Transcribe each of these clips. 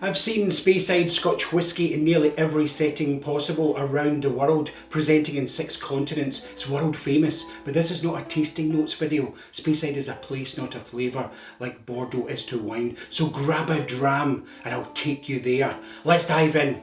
I've seen Speyside Scotch Whisky in nearly every setting possible around the world, presenting in 6 continents. It's world famous, but this is not a tasting notes video. Speyside is a place, not a flavour, like Bordeaux is to wine. So grab a dram and I'll take you there. Let's dive in.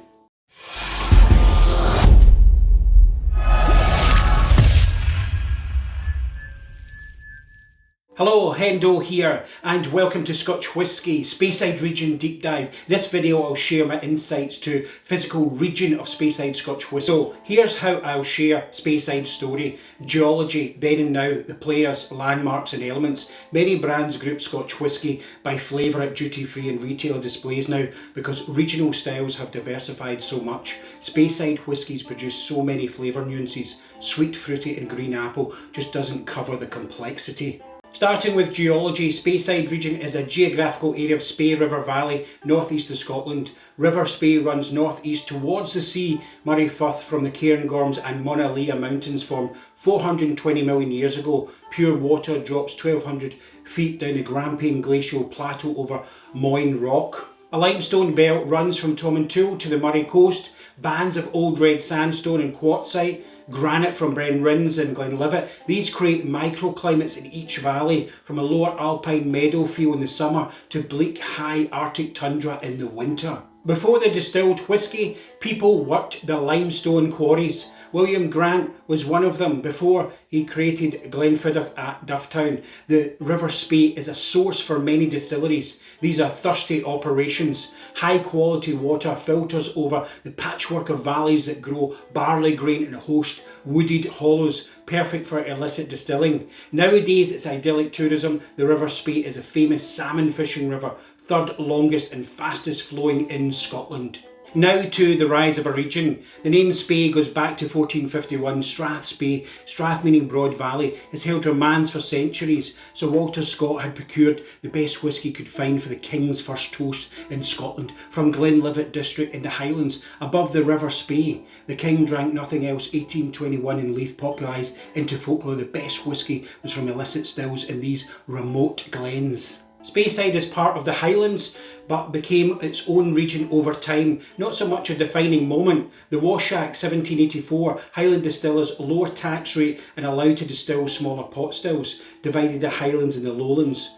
Hello, Hendo here, and welcome to Scotch Whisky, Speyside region deep dive. In this video I'll share my insights to physical region of Speyside Scotch Whisky. So here's how I'll share Speyside's story, geology, then and now, the players, landmarks and elements. Many brands group Scotch Whisky by flavour at duty free and retail displays now because regional styles have diversified so much. Speyside whiskies produce so many flavour nuances. Sweet, fruity and green apple just doesn't cover the complexity. Starting with geology, Speyside region is a geographical area of Spey River Valley, northeast of Scotland. River Spey runs northeast towards the sea. Moray Firth from the Cairngorms and Mauna Lea mountains formed 420 million years ago. Pure water drops 1200 feet down the Grampian glacial plateau over Moyne Rock. A limestone belt runs from Tomintoul to the Moray coast. Bands of old red sandstone and quartzite, granite from Bryn Rins and Glenlivet. These create microclimates in each valley, from a lower alpine meadow feel in the summer to bleak high Arctic tundra in the winter. Before they distilled whisky, people worked the limestone quarries. William Grant was one of them before he created Glenfiddich at Dufftown. The River Spey is a source for many distilleries. These are thirsty operations. High quality water filters over the patchwork of valleys that grow barley grain and host wooded hollows, perfect for illicit distilling. Nowadays it's idyllic tourism. The River Spey is a famous salmon fishing river, third longest and fastest flowing in Scotland. Now to the rise of a region. The name Spey goes back to 1451. Strathspey, Strath meaning broad valley, has held romance for centuries. Sir Walter Scott had procured the best whisky he could find for the King's first toast in Scotland from Glenlivet district in the Highlands above the River Spey. The King drank nothing else. 1821 in Leith popularised into folklore the best whisky was from illicit stills in these remote glens. Speyside is part of the Highlands but became its own region over time, not so much a defining moment. The Wash Act 1784, Highland distillers lower tax rate and allowed to distill smaller pot stills, divided the Highlands and the Lowlands.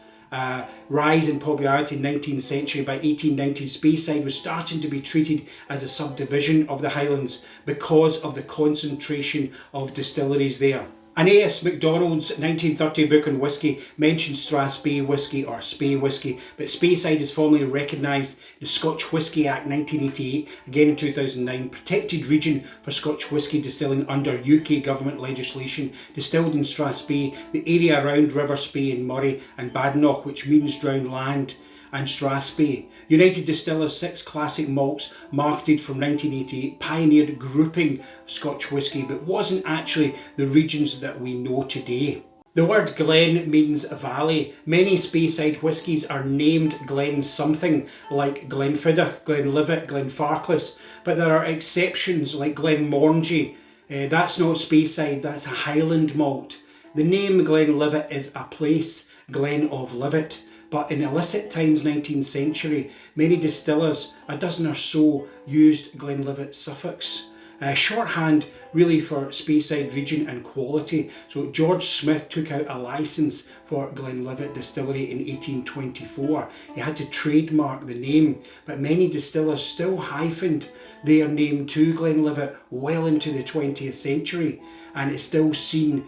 Rise in popularity in the 19th century. By 1890, Speyside was starting to be treated as a subdivision of the Highlands because of the concentration of distilleries there. Anais MacDonald's 1930 book on whisky mentions Strathspey whisky or Spey whisky, but Speyside is formally recognised. The Scotch Whisky Act 1988, again in 2009, protected region for Scotch whisky distilling under UK government legislation. Distilled in Strathspey, the area around River Spey and Moray and Badenoch, which means drowned land, and Strathspey. United Distillers 6 classic malts, marketed from 1988, pioneered grouping of Scotch whisky but wasn't actually the regions that we know today. The word Glen means valley. Many Speyside whiskies are named Glen something, like Glenfiddich, Glenlivet, Glenfarclas, but there are exceptions like Glenmorangie. That's not Speyside, that's a Highland malt. The name Glenlivet is a place, Glen of Livet. But in illicit times, 19th century, many distillers, a dozen or so, used Glenlivet suffix. Shorthand really for Speyside region and quality. So George Smith took out a licence for Glenlivet distillery in 1824. He had to trademark the name, but many distillers still hyphened their name to Glenlivet well into the 20th century, and it's still seen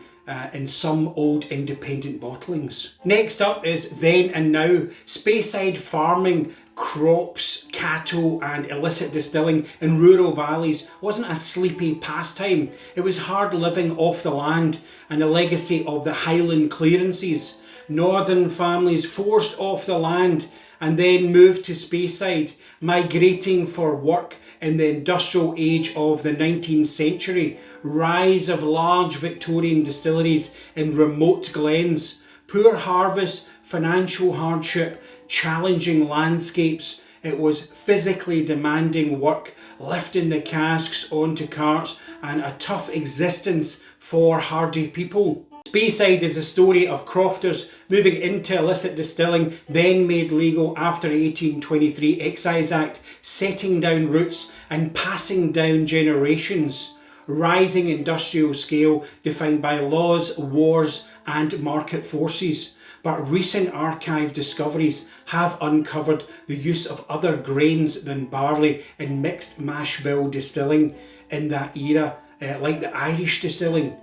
in some old independent bottlings. Next up is then and now. Speyside farming, crops, cattle and illicit distilling in rural valleys wasn't a sleepy pastime. It was hard living off the land and a legacy of the Highland clearances. Northern families forced off the land and then moved to Speyside, migrating for work in the industrial age of the 19th century. Rise of large Victorian distilleries in remote glens. Poor harvest, financial hardship, challenging landscapes. It was physically demanding work, lifting the casks onto carts, and a tough existence for hardy people. Speyside is a story of crofters moving into illicit distilling, then made legal after the 1823 Excise Act, setting down roots and passing down generations. Rising industrial scale defined by laws, wars and market forces. But recent archive discoveries have uncovered the use of other grains than barley in mixed mash bill distilling in that era, like the Irish distilling.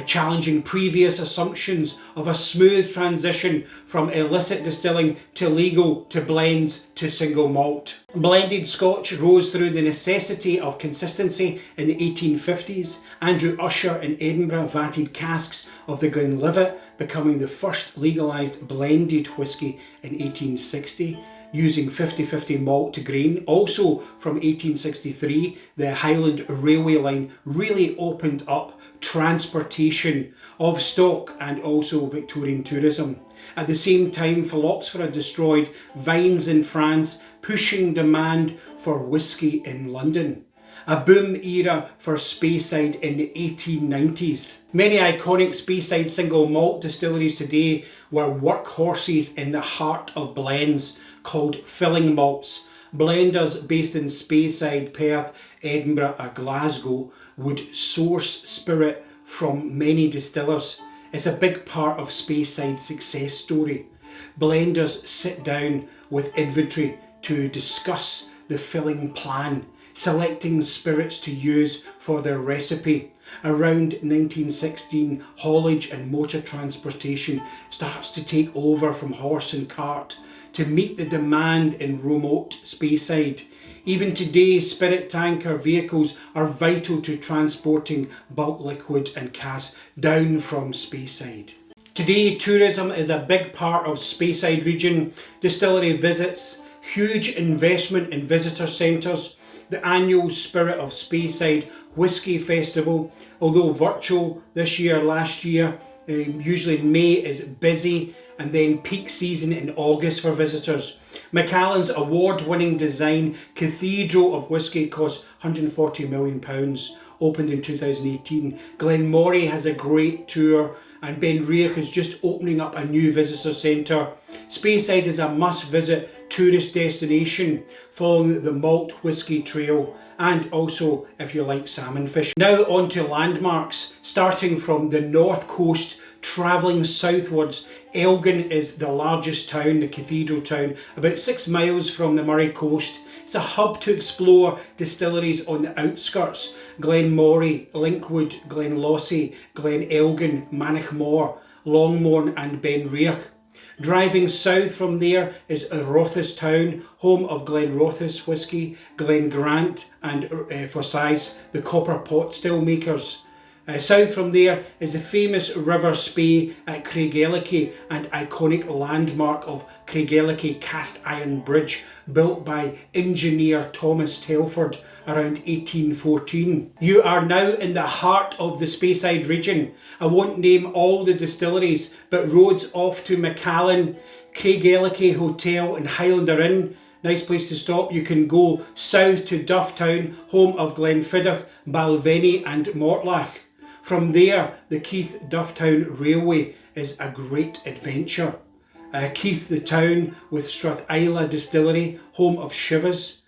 Challenging previous assumptions of a smooth transition from illicit distilling to legal to blends to single malt. Blended Scotch rose through the necessity of consistency in the 1850s. Andrew Usher in Edinburgh vatted casks of the Glenlivet, becoming the first legalised blended whisky in 1860. Using 50-50 malt to grain. Also from 1863, the Highland Railway line really opened up transportation of stock and also Victorian tourism. At the same time, phylloxera destroyed vines in France, pushing demand for whisky in London. A boom era for Speyside in the 1890s. Many iconic Speyside single malt distilleries today were workhorses in the heart of blends called filling malts. Blenders based in Speyside, Perth, Edinburgh or Glasgow would source spirit from many distillers. It's a big part of Speyside's success story. Blenders sit down with inventory to discuss the filling plan, selecting spirits to use for their recipe. Around 1916, haulage and motor transportation starts to take over from horse and cart to meet the demand in remote Speyside. Even today, spirit tanker vehicles are vital to transporting bulk liquid and casks down from Speyside. Today, tourism is a big part of Speyside region. Distillery visits, huge investment in visitor centres, the annual Spirit of Speyside Whisky Festival, although virtual this year, last year, usually May is busy, and then peak season in August for visitors. Macallan's award-winning design Cathedral of Whisky cost £140 million, opened in 2018. Glenmorangie has a great tour, and Benriach is just opening up a new visitor centre. Speyside is a must-visit tourist destination following the malt whisky trail, and also if you like salmon fish. Now on to landmarks, starting from the north coast, travelling southwards. Elgin is the largest town, the cathedral town, about 6 miles from the Moray coast. It's a hub to explore distilleries on the outskirts. Glenmorangie, Linkwood, Glenlossie, Glen Elgin, Manachmore, Longmorn and Benriach. Driving south from there is Rothastown, home of Glenrothes whisky, Glen Grant and Forsyth, the copper pot still makers. South from there is the famous River Spey at Craigellachie and iconic landmark of Craigellachie cast iron bridge built by engineer Thomas Telford around 1814. You are now in the heart of the Speyside region. I won't name all the distilleries, but roads off to Macallan, Craigellachie Hotel and Highlander Inn. Nice place to stop. You can go south to Dufftown, home of Glenfiddich, Balvenie and Mortlach. From there, the Keith Dufftown Railway is a great adventure. Keith the town with Strathisla Distillery, home of Shivers.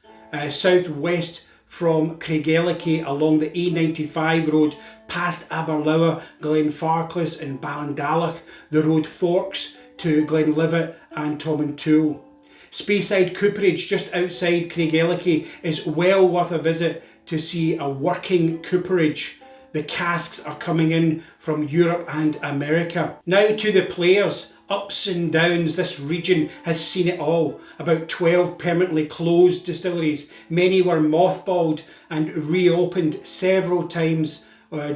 Southwest from Craigellachie along the A95 road past Aberlour, Glenfarclas and Ballindalach. The road forks to Glenlivet and Tomintoul. Speyside Cooperage just outside Craigellachie is well worth a visit to see a working cooperage. The casks are coming in from Europe and America. Now to the players. Ups and downs, this region has seen it all. About 12 permanently closed distilleries. Many were mothballed and reopened several times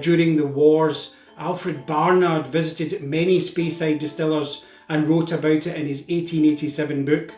during the wars. Alfred Barnard visited many Speyside distillers and wrote about it in his 1887 book.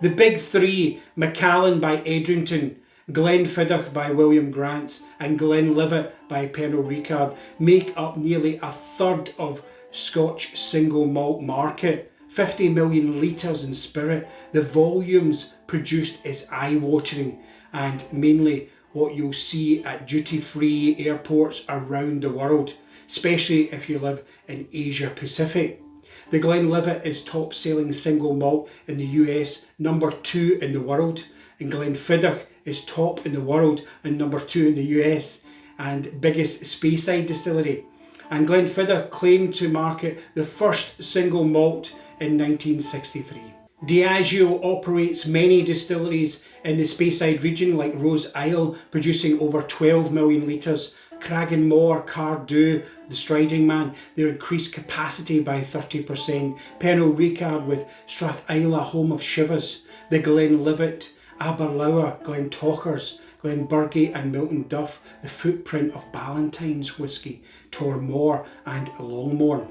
The big three, Macallan by Edrington, Glenfiddich by William Grant and Glenlivet by Pernod Ricard, make up nearly a third of Scotch single malt market. 50 million litres in spirit. The volumes produced is eye-watering, and mainly what you'll see at duty-free airports around the world. especially if you live in Asia Pacific. The Glenlivet is top selling single malt in the US, number 2 in the world, and Glenfiddich is top in the world and number 2 in the US, and biggest Speyside distillery. And Glenfiddich claimed to market the first single malt in 1963. Diageo operates many distilleries in the Speyside region like Rose Isle, producing over 12 million litres, Cragganmore, Cardew, the Striding Man, their increased capacity by 30%, Pernod Ricard with Strathisla, home of Shivers, the Glenlivet, Aberlour, Glentochers, Glenburgie and Milton Duff, the footprint of Ballantine's whisky, Tormore and Longmorn.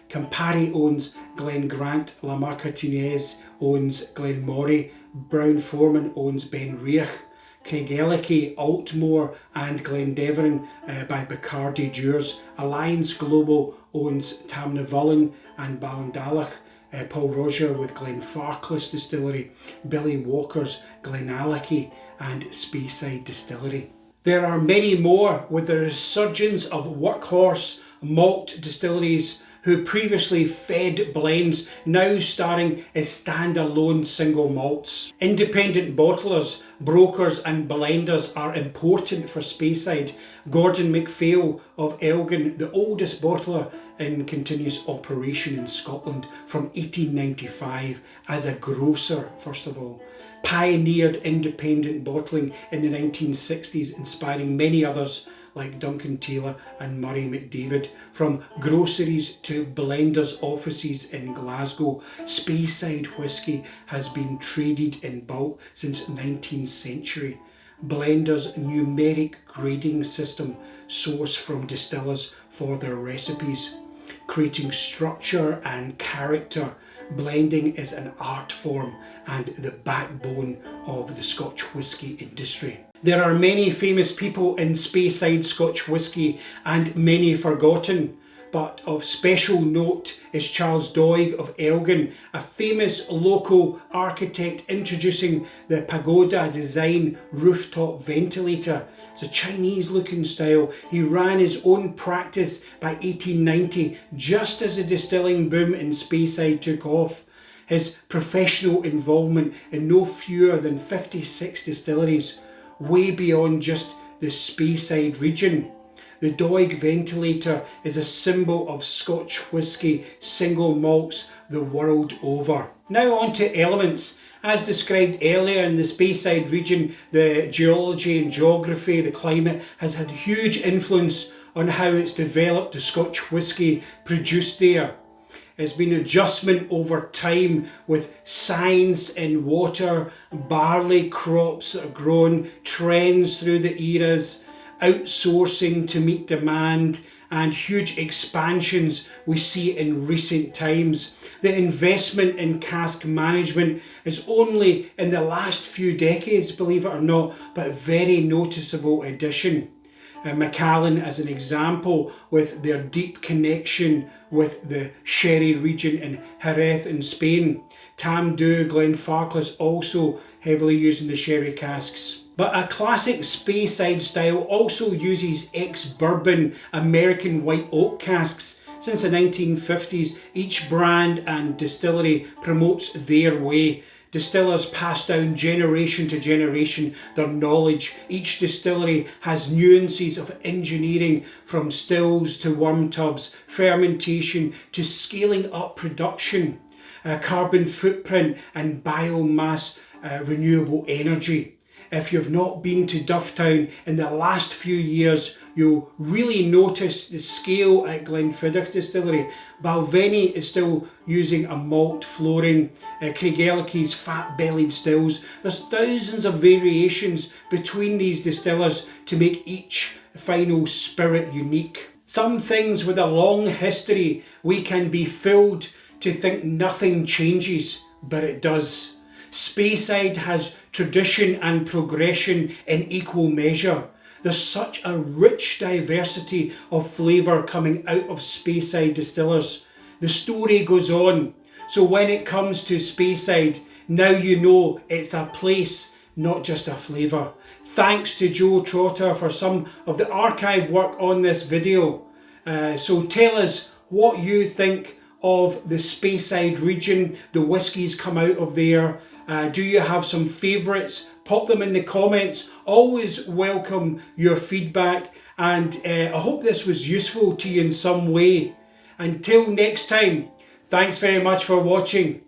Campari owns Glengrant, La Martinière owns Glenmoray, Brown-Forman owns Benriach, Craigellachie, Altmore and Glendeveren by Bacardi Dures. Alliance Global owns Tamnavullen and Ballindalach. Paul Roger with Glenfarclas Distillery, Billy Walker's Glenallachie and Speyside Distillery. There are many more, with the resurgence of workhorse malt distilleries who previously fed blends, now starring as standalone single malts. Independent bottlers, brokers and blenders are important for Speyside. Gordon MacPhail of Elgin, the oldest bottler in continuous operation in Scotland from 1895 as a grocer, first of all, pioneered independent bottling in the 1960s, inspiring many others like Duncan Taylor and Murray McDavid. From groceries to blenders' offices in Glasgow, Speyside whisky has been traded in bulk since 19th century. Blenders' numeric grading system source from distillers for their recipes. Creating structure and character, blending is an art form and the backbone of the Scotch whisky industry. There are many famous people in Speyside Scotch whisky and many forgotten, but of special note is Charles Doig of Elgin, a famous local architect introducing the pagoda design rooftop ventilator. It's a Chinese looking style. He ran his own practice by 1890, just as the distilling boom in Speyside took off. His professional involvement in no fewer than 56 distilleries, way beyond just the Speyside region. The Doig ventilator is a symbol of Scotch whisky single malts the world over. Now on to elements. As described earlier, in the Speyside region, the geology and geography, the climate has had huge influence on how it's developed the Scotch whisky produced there. It's been adjustment over time with science in water, barley crops that are grown, trends through the eras, outsourcing to meet demand, and huge expansions we see in recent times. The investment in cask management is only in the last few decades, believe it or not, but a very noticeable addition. Macallan as an example, with their deep connection with the sherry region in Jerez in Spain. Tamdhu, Glenfarclas also heavily using the sherry casks. But a classic Speyside style also uses ex-bourbon American white oak casks. Since the 1950s, each brand and distillery promotes their way. Distillers pass down generation to generation their knowledge. Each distillery has nuances of engineering, from stills to worm tubs, fermentation to scaling up production, carbon footprint and biomass renewable energy. If you've not been to Dufftown in the last few years, you'll really notice the scale at Glenfiddich Distillery. Balvenie is still using a malt flooring, Craigellachie's fat-bellied stills. There's thousands of variations between these distillers to make each final spirit unique. Some things with a long history, we can be fooled to think nothing changes, but it does. Speyside has tradition and progression in equal measure. There's such a rich diversity of flavour coming out of Speyside distillers. The story goes on. So when it comes to Speyside, now you know it's a place, not just a flavour. Thanks to Joe Trotter for some of the archive work on this video. So tell us what you think of the Speyside region, the whiskies come out of there. Do you have some favourites? Pop them in the comments. Always welcome your feedback, and I hope this was useful to you in some way. Until next time, thanks very much for watching.